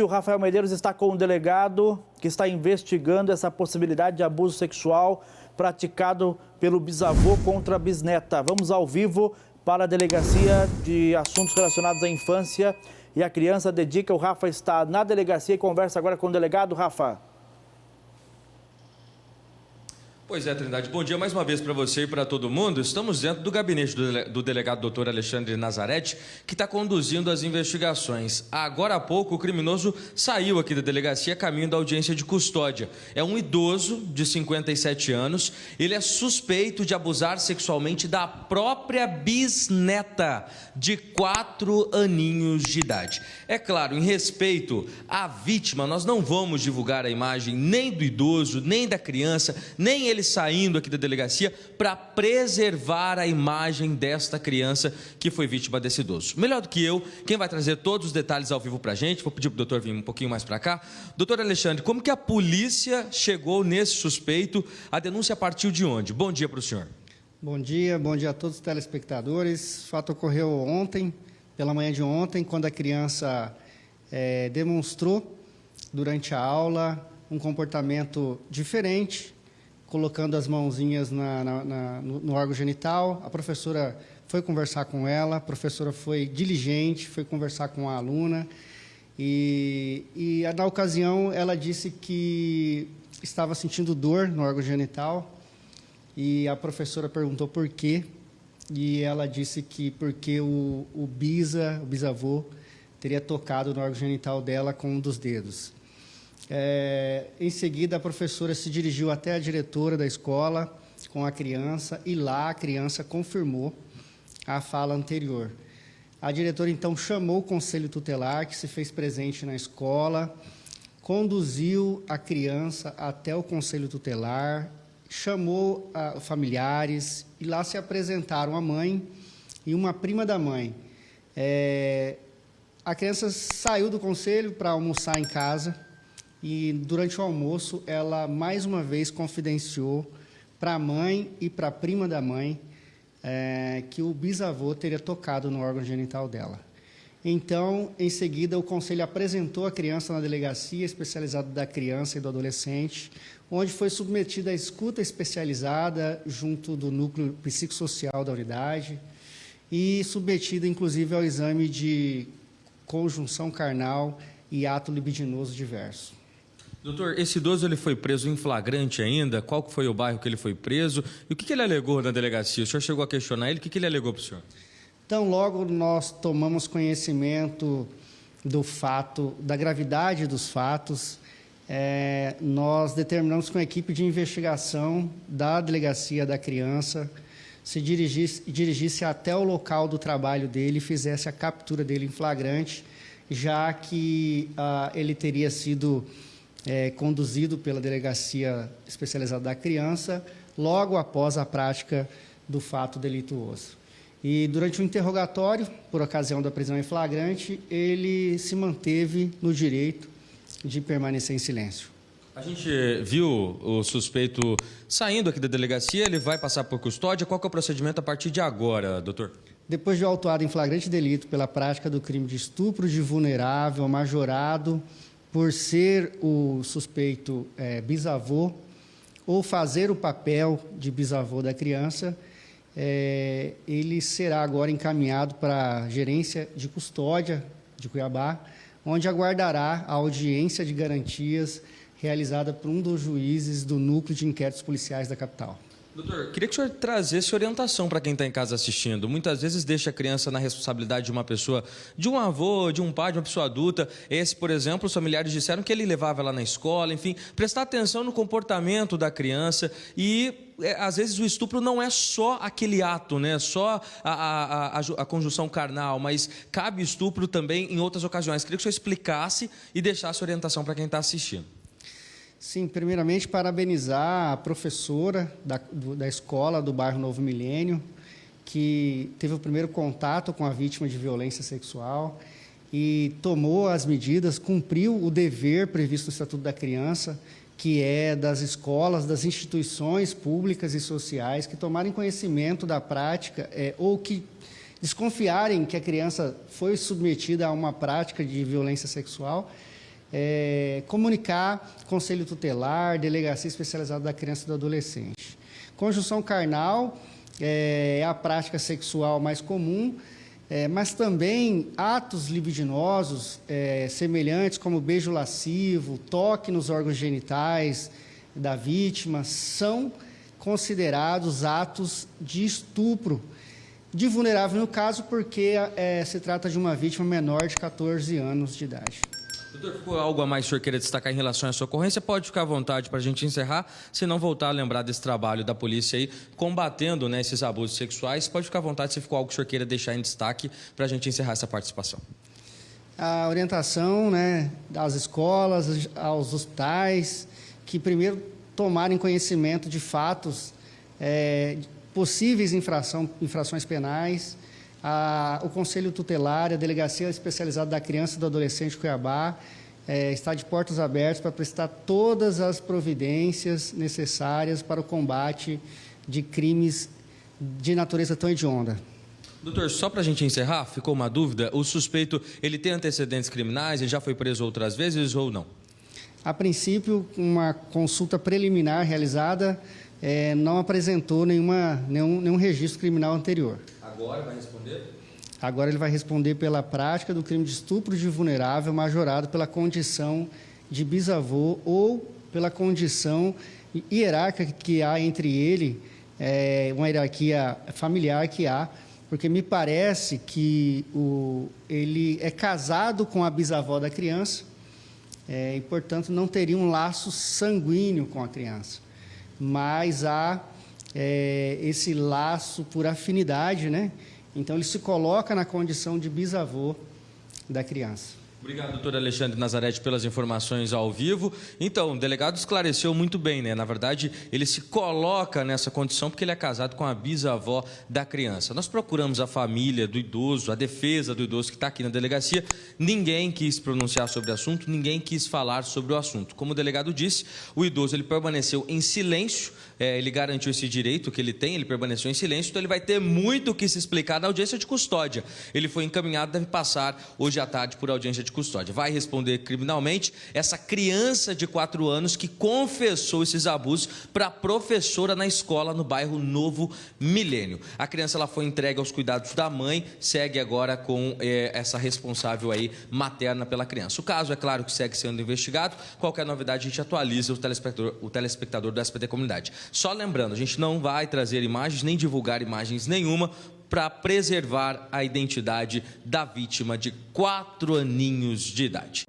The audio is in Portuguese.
o Rafael Medeiros está com um delegado que está investigando essa possibilidade de abuso sexual praticado pelo bisavô contra a bisneta. Vamos ao vivo para a Delegacia de Assuntos Relacionados à Infância e à Criança. Dedica, o Rafa está na delegacia e conversa agora com o delegado. Rafa. Pois é, Trindade. Bom dia mais uma vez para você e para todo mundo. Estamos dentro do gabinete do delegado doutor Alexandre Nazarete, que está conduzindo as investigações. Agora há pouco, o criminoso saiu aqui da delegacia, caminho da audiência de custódia. É um idoso de 57 anos. Ele é suspeito de abusar sexualmente da própria bisneta, de 4 aninhos de idade. É claro, em respeito à vítima, nós não vamos divulgar a imagem nem do idoso, nem da criança, nem ele saindo aqui da delegacia, para preservar a imagem desta criança que foi vítima desse idoso. Melhor do que eu, quem vai trazer todos os detalhes ao vivo para a gente, vou pedir para o doutor vir um pouquinho mais para cá. Doutor Alexandre, como que a polícia chegou nesse suspeito? A denúncia partiu de onde? Bom dia para o senhor. Bom dia a todos os telespectadores. O fato ocorreu ontem, pela manhã de ontem, quando a criança demonstrou durante a aula um comportamento diferente, colocando as mãozinhas no órgão genital. A professora foi conversar com ela, a professora foi diligente, foi conversar com a aluna e na ocasião ela disse que estava sentindo dor no órgão genital e a professora perguntou por quê e ela disse que porque o bisavô teria tocado no órgão genital dela com um dos dedos. Em seguida, a professora se dirigiu até a diretora da escola com a criança e lá a criança confirmou a fala anterior. A diretora, então, chamou o conselho tutelar, que se fez presente na escola, conduziu a criança até o conselho tutelar, chamou familiares e lá se apresentaram a mãe e uma prima da mãe. A criança saiu do conselho para almoçar em casa. E, durante o almoço, ela, mais uma vez, confidenciou para a mãe e para a prima da mãe que o bisavô teria tocado no órgão genital dela. Então, em seguida, o conselho apresentou a criança na delegacia especializada da criança e do adolescente, onde foi submetida à escuta especializada junto do núcleo psicossocial da unidade e submetida, inclusive, ao exame de conjunção carnal e ato libidinoso diverso. Doutor, esse idoso ele foi preso em flagrante ainda? Qual que foi o bairro que ele foi preso? E o que ele alegou na delegacia? O senhor chegou a questionar ele? O que ele alegou para o senhor? Então, logo nós tomamos conhecimento do fato, da gravidade dos fatos, nós determinamos que uma equipe de investigação da delegacia da criança se dirigisse até o local do trabalho dele e fizesse a captura dele em flagrante, já que ele teria sido conduzido pela Delegacia Especializada da Criança logo após a prática do fato delituoso. E durante o interrogatório, por ocasião da prisão em flagrante, ele se manteve no direito de permanecer em silêncio. A gente viu o suspeito saindo aqui da delegacia, ele vai passar por custódia. Qual que é o procedimento a partir de agora, doutor? Depois de autuado em flagrante delito pela prática do crime de estupro de vulnerável majorado, por ser o suspeito bisavô ou fazer o papel de bisavô da criança, ele será agora encaminhado para a gerência de custódia de Cuiabá, onde aguardará a audiência de garantias realizada por um dos juízes do Núcleo de Inquéritos Policiais da capital. Doutor, queria que o senhor trazesse orientação para quem está em casa assistindo. Muitas vezes deixa a criança na responsabilidade de uma pessoa, de um avô, de um pai, de uma pessoa adulta. Esse, por exemplo, os familiares disseram que ele levava ela na escola, enfim, prestar atenção no comportamento da criança e às vezes o estupro não é só aquele ato, né? Só a conjunção carnal, mas cabe estupro também em outras ocasiões. Queria que o senhor explicasse e deixasse orientação para quem está assistindo. Sim, primeiramente parabenizar a professora da escola do bairro Novo Milênio, que teve o primeiro contato com a vítima de violência sexual e tomou as medidas, cumpriu o dever previsto no Estatuto da Criança, que é das escolas, das instituições públicas e sociais que tomarem conhecimento da prática ou que desconfiarem que a criança foi submetida a uma prática de violência sexual, comunicar Conselho Tutelar, Delegacia Especializada da Criança e do Adolescente. Conjunção carnal é a prática sexual mais comum, mas também atos libidinosos semelhantes como beijo lascivo, toque nos órgãos genitais da vítima, são considerados atos de estupro, de vulnerável no caso, porque se trata de uma vítima menor de 14 anos de idade. Doutor, ficou algo a mais que o senhor queira destacar em relação a essa ocorrência? Pode ficar à vontade para a gente encerrar, se não voltar a lembrar desse trabalho da polícia aí, combatendo, né, esses abusos sexuais. Pode ficar à vontade se ficou algo que o senhor queira deixar em destaque para a gente encerrar essa participação. A orientação, né, das escolas, aos hospitais, que primeiro tomarem conhecimento de fatos, possíveis infrações penais, o Conselho Tutelar, a Delegacia Especializada da Criança e do Adolescente de Cuiabá está de portas abertas para prestar todas as providências necessárias para o combate de crimes de natureza tão hedionda. Doutor, só para a gente encerrar, ficou uma dúvida, o suspeito, ele tem antecedentes criminais, ele já foi preso outras vezes ou não? A princípio, uma consulta preliminar realizada não apresentou nenhum registro criminal anterior. Agora vai responder? Agora ele vai responder pela prática do crime de estupro de vulnerável majorado pela condição de bisavô ou pela condição hierárquica que há entre ele, uma hierarquia familiar que há, porque me parece que ele é casado com a bisavó da criança e, portanto, não teria um laço sanguíneo com a criança. Mas há esse laço por afinidade, né? Então, ele se coloca na condição de bisavô da criança. Obrigado, doutor Alexandre Nazarete, pelas informações ao vivo. Então, o delegado esclareceu muito bem, né? Na verdade, ele se coloca nessa condição porque ele é casado com a bisavó da criança. Nós procuramos a família do idoso, a defesa do idoso que está aqui na delegacia. Ninguém quis pronunciar sobre o assunto, ninguém quis falar sobre o assunto. Como o delegado disse, o idoso ele permaneceu em silêncio, ele garantiu esse direito que ele tem, ele permaneceu em silêncio, então ele vai ter muito o que se explicar na audiência de custódia. Ele foi encaminhado, deve passar hoje à tarde por audiência de custódia. Vai responder criminalmente essa criança de 4 anos que confessou esses abusos para a professora na escola no bairro Novo Milênio. A criança ela foi entregue aos cuidados da mãe, segue agora com essa responsável aí materna pela criança. O caso, é claro, que segue sendo investigado. Qualquer novidade a gente atualiza o telespectador do SPD Comunidade. Só lembrando, a gente não vai trazer imagens nem divulgar imagens nenhuma para preservar a identidade da vítima de 4 aninhos de idade.